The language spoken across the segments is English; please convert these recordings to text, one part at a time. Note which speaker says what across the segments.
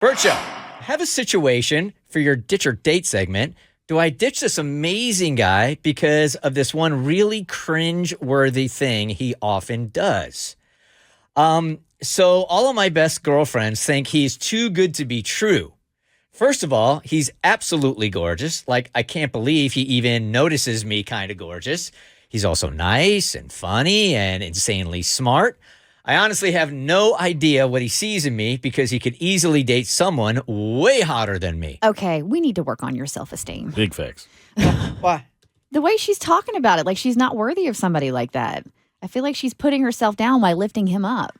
Speaker 1: Bert Show, have a situation for your ditch or date segment. Do I ditch this amazing guy because of this one really cringe-worthy thing he often does? So all of my best girlfriends think he's too good to be true. First of all, he's absolutely gorgeous. Like, I can't believe he even notices me kind of gorgeous. He's also nice and funny and insanely smart. I honestly have no idea what he sees in me because he could easily date someone way hotter than me.
Speaker 2: Okay, we need to work on your self-esteem.
Speaker 3: Big facts.
Speaker 1: Why?
Speaker 2: The way she's talking about it, like she's not worthy of somebody like that. I feel like she's putting herself down by lifting him up.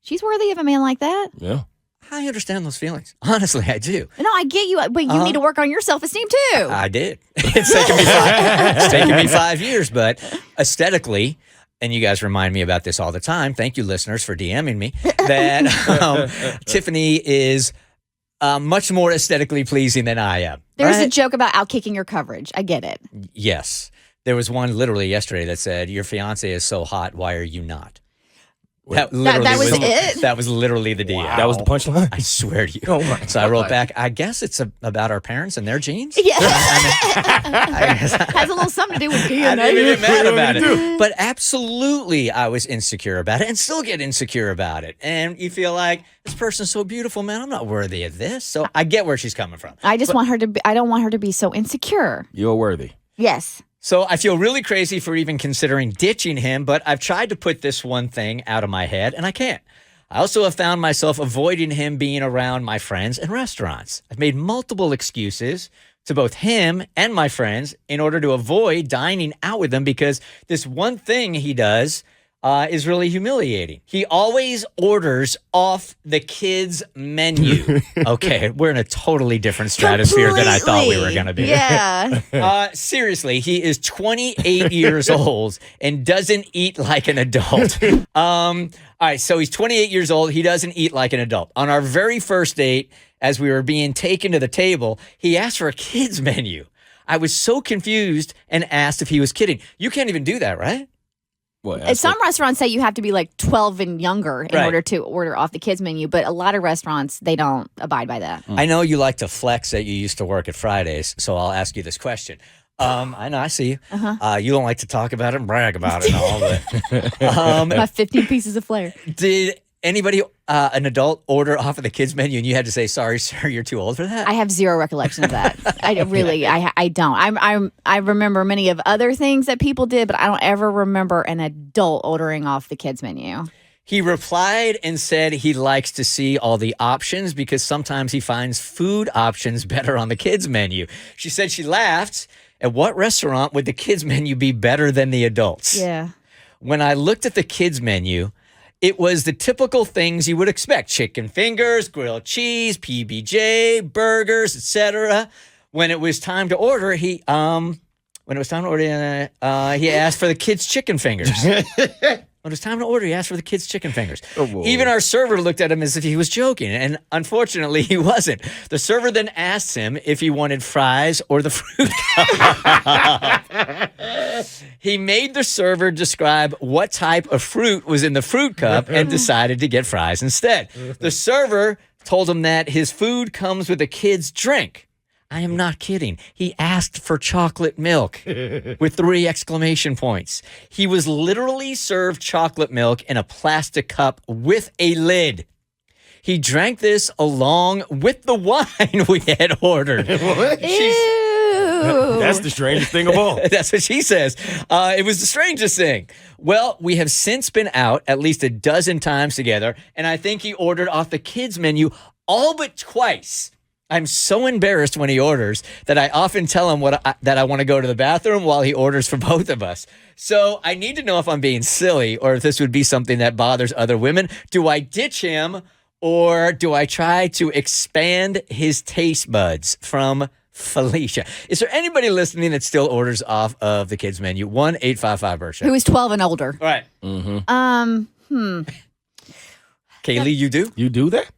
Speaker 2: She's worthy of a man like that.
Speaker 3: Yeah.
Speaker 1: I understand those feelings. Honestly, I do.
Speaker 2: No, I get you, but you need to work on your self-esteem too.
Speaker 1: I did. It's taken me 5 years, but aesthetically, and you guys remind me about this all the time. Thank you, listeners, for DMing me. That Tiffany is much more aesthetically pleasing than I am.
Speaker 2: There's
Speaker 1: right?
Speaker 2: a joke about outkicking your coverage. I get it.
Speaker 1: Yes. There was one literally yesterday that said, "Your fiance is so hot. Why are you not?" That
Speaker 2: was it?
Speaker 1: That was literally the DM.
Speaker 3: Wow. That was the punchline?
Speaker 1: I swear to you.
Speaker 3: Oh my
Speaker 1: so I wrote
Speaker 3: God.
Speaker 1: back, I guess it's about our parents and their genes.
Speaker 2: Yeah.
Speaker 1: I
Speaker 2: Has a little something to do with
Speaker 1: I
Speaker 2: DNA.
Speaker 1: didn't even get mad about it. But absolutely, I was insecure about it and still get insecure about it. And you feel like, this person's so beautiful, man. I'm not worthy of this. So I get where she's coming from.
Speaker 2: I want her to be, I don't want her to be so insecure.
Speaker 3: You're worthy.
Speaker 2: Yes.
Speaker 1: So I feel really crazy for even considering ditching him, but I've tried to put this one thing out of my head, and I can't. I also have found myself avoiding him being around my friends and restaurants. I've made multiple excuses to both him and my friends in order to avoid dining out with them because this one thing he does is really humiliating. He always orders off the kids' menu. Okay, we're in a totally different stratosphere than I thought we were going to be.
Speaker 2: Yeah.
Speaker 1: Seriously, he is 28 years old and doesn't eat like an adult. All right, so he's 28 years old. He doesn't eat like an adult. On our very first date, as we were being taken to the table, he asked for a kids' menu. I was so confused and asked if he was kidding. You can't even do that, right?
Speaker 3: What?
Speaker 2: Some restaurants say you have to be like 12 and younger in
Speaker 1: Right.
Speaker 2: order to order off the kids menu, but a lot of restaurants, they don't abide by that.
Speaker 1: I know you like to flex that you used to work at Fridays, so I'll ask you this question. I know, I see you. You don't like to talk about it and brag about it and all, but
Speaker 2: My 15 pieces of flair.
Speaker 1: did anybody, an adult, order off of the kids' menu and you had to say, "Sorry, sir, you're too old for that"?
Speaker 2: I have zero recollection of that. I don't. I remember many of other things that people did, but I don't ever remember an adult ordering off the kids menu.
Speaker 1: He replied and said he likes to see all the options because sometimes he finds food options better on the kids' menu. She said she laughed. At what restaurant would the kids' menu be better than the adults?
Speaker 2: Yeah.
Speaker 1: When I looked at the kids' menu, it was the typical things you would expect: chicken fingers, grilled cheese, PBJ, burgers, etc. When it was time to order, he asked for the kids' chicken fingers. When it was time to order, he asked for the kids' chicken fingers.
Speaker 3: Oh,
Speaker 1: Even our server looked at him as if he was joking, and unfortunately, he wasn't. The server then asked him if he wanted fries or the fruit cup. He made the server describe what type of fruit was in the fruit cup and decided to get fries instead. The server told him that his food comes with a kid's drink. I am not kidding. He asked for chocolate milk with 3 exclamation points. He was literally served chocolate milk in a plastic cup with a lid. He drank this along with the wine we had ordered.
Speaker 2: Ew.
Speaker 3: That's the strangest thing of all.
Speaker 1: That's what she says. It was the strangest thing. Well, we have since been out at least a dozen times together, and I think he ordered off the kids' menu all but twice. I'm so embarrassed when he orders that I often tell him that I want to go to the bathroom while he orders for both of us. So I need to know if I'm being silly or if this would be something that bothers other women. Do I ditch him or do I try to expand his taste buds? From Felicia. Is there anybody listening that still orders off of the kids' menu? 1-855-BERT-SHOW.
Speaker 2: Who is 12 and older?
Speaker 1: All right. Kaylee, you do?
Speaker 3: You do that?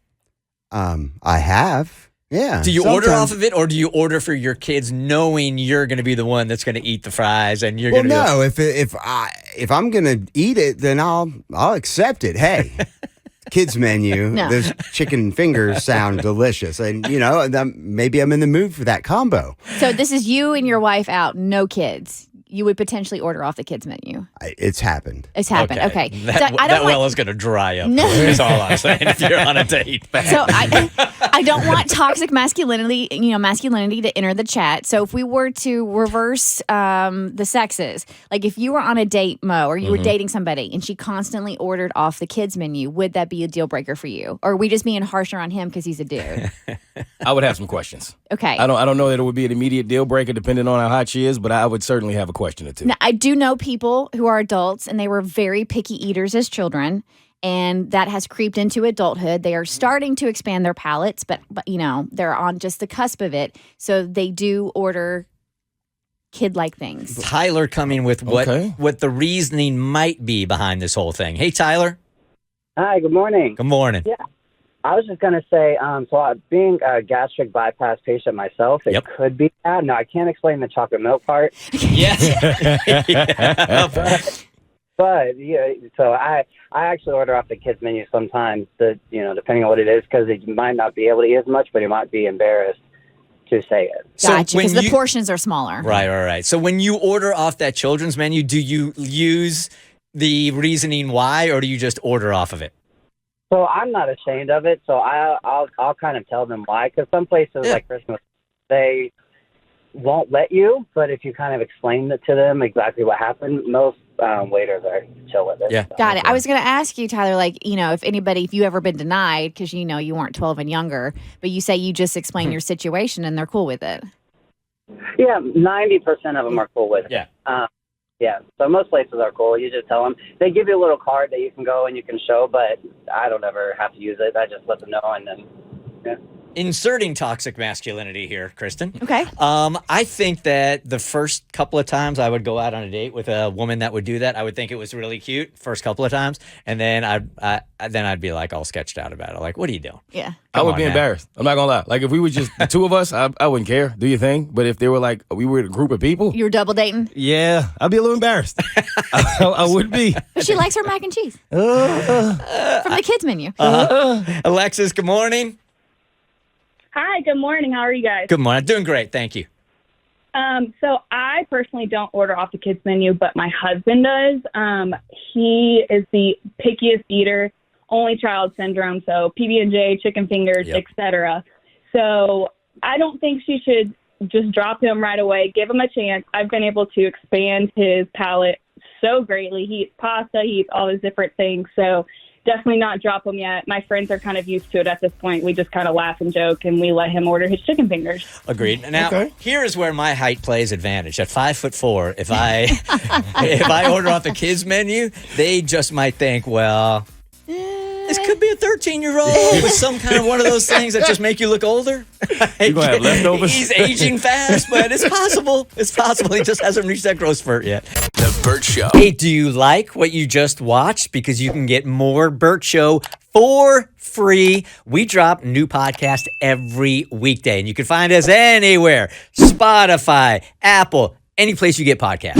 Speaker 4: I have. Yeah.
Speaker 1: Do you order
Speaker 4: sometimes.
Speaker 1: off of it, or do you order for your kids, knowing you're going to be the one that's going to eat the fries and you're
Speaker 4: Well,
Speaker 1: going to?
Speaker 4: no. If I'm gonna eat it, then I'll accept it. Hey, kids menu,
Speaker 2: No.
Speaker 4: those chicken fingers sound delicious. And, maybe I'm in the mood for that combo.
Speaker 2: So this is you and your wife out, no kids. You would potentially order off the kids menu.
Speaker 4: It's happened.
Speaker 2: It's happened. Okay.
Speaker 1: That,
Speaker 2: So I don't
Speaker 1: that
Speaker 2: want,
Speaker 1: well is going to dry up.
Speaker 2: No.
Speaker 1: Is all I'm saying. If you're on a date.
Speaker 2: so I don't want toxic masculinity, masculinity to enter the chat. So if we were to reverse the sexes, like if you were on a date, Mo, or you were dating somebody and she constantly ordered off the kids menu, would that be a deal breaker for you? Or are we just being harsher on him because he's a dude?
Speaker 3: I would have some questions.
Speaker 2: Okay.
Speaker 3: I don't know that it would be an immediate deal breaker depending on how hot she is, but I would certainly have a question or two.
Speaker 2: Now, I do know people who are adults and they were very picky eaters as children, and that has creeped into adulthood. They are starting to expand their palates, but they're on just the cusp of it. So they do order kid-like things.
Speaker 1: Tyler coming with what
Speaker 3: Okay.
Speaker 1: what the reasoning might be behind this whole thing. Hey, Tyler.
Speaker 5: Hi, good morning.
Speaker 1: Good morning.
Speaker 5: Yeah. I was just going to say, being a gastric bypass patient myself, it
Speaker 1: Yep.
Speaker 5: could be that. No, I can't explain the chocolate milk part.
Speaker 1: Yes.
Speaker 5: But, yeah, so I actually order off the kids' menu sometimes, depending on what it is, because you might not be able to eat as much, but you might be embarrassed to say it.
Speaker 1: So
Speaker 2: Gotcha,
Speaker 1: when
Speaker 2: because the
Speaker 1: you-
Speaker 2: portions are smaller.
Speaker 1: Right. So when you order off that children's menu, do you use the reasoning why, or do you just order off of it?
Speaker 5: So I'm not ashamed of it, so I'll kind of tell them why, because some places like Christmas, they won't let you, but if you kind of explain it to them exactly what happened, most waiters are chill with it.
Speaker 1: Yeah.
Speaker 2: Got it. I was going to ask you, Tyler, if you ever been denied because you weren't 12 and younger, but you say you just explain your situation and they're cool with it.
Speaker 5: Yeah, 90% of them are cool with it.
Speaker 1: Yeah.
Speaker 5: Yeah, so most places are cool. You just tell them. They give you a little card that you can go and you can show, but I don't ever have to use it. I just let them know, and then, yeah.
Speaker 1: Inserting toxic masculinity here, Kristen.
Speaker 2: Okay.
Speaker 1: I think that the first couple of times I would go out on a date with a woman that would do that, I would think it was really cute first couple of times, and then I'd be like all sketched out about it. Like, what are you doing?
Speaker 2: Yeah.
Speaker 3: I would
Speaker 1: on,
Speaker 3: be
Speaker 1: man.
Speaker 3: embarrassed. I'm not gonna lie. Like if we were just the two of us, I wouldn't care. Do your thing. But if they were like we were a group of people,
Speaker 2: You were double dating?
Speaker 3: yeah, I'd be a little embarrassed. I would be.
Speaker 2: She likes her mac and cheese from the kids menu.
Speaker 1: Alexis, good morning.
Speaker 6: Hi, good morning. How are you guys?
Speaker 1: Good morning. Doing great, thank you.
Speaker 6: So I personally don't order off the kids menu, but my husband does. He is the pickiest eater, only child syndrome, so PB&J, chicken fingers,
Speaker 1: Yep.
Speaker 6: etc. So I don't think she should just drop him right away. Give him a chance. I've been able to expand his palate so greatly. He eats pasta. He eats all these different things. So definitely not drop him yet. My friends are kind of used to it at this point. We just kind of laugh and joke, and we let him order his chicken fingers.
Speaker 1: Agreed. Now,
Speaker 3: Okay.
Speaker 1: here is where my height plays advantage. At 5'4", if I order off the kids menu, they just might think, well, this could be a 13-year-old with some kind of one of those things that just make you look older.
Speaker 3: You gonna have leftovers?
Speaker 1: He's aging fast, but it's possible. It's possible. He just hasn't reached that growth spurt yet.
Speaker 7: The Bert Show.
Speaker 1: Hey, do you like what you just watched? Because you can get more Bert Show for free. We drop new podcasts every weekday, and you can find us anywhere. Spotify, Apple, any place you get podcasts.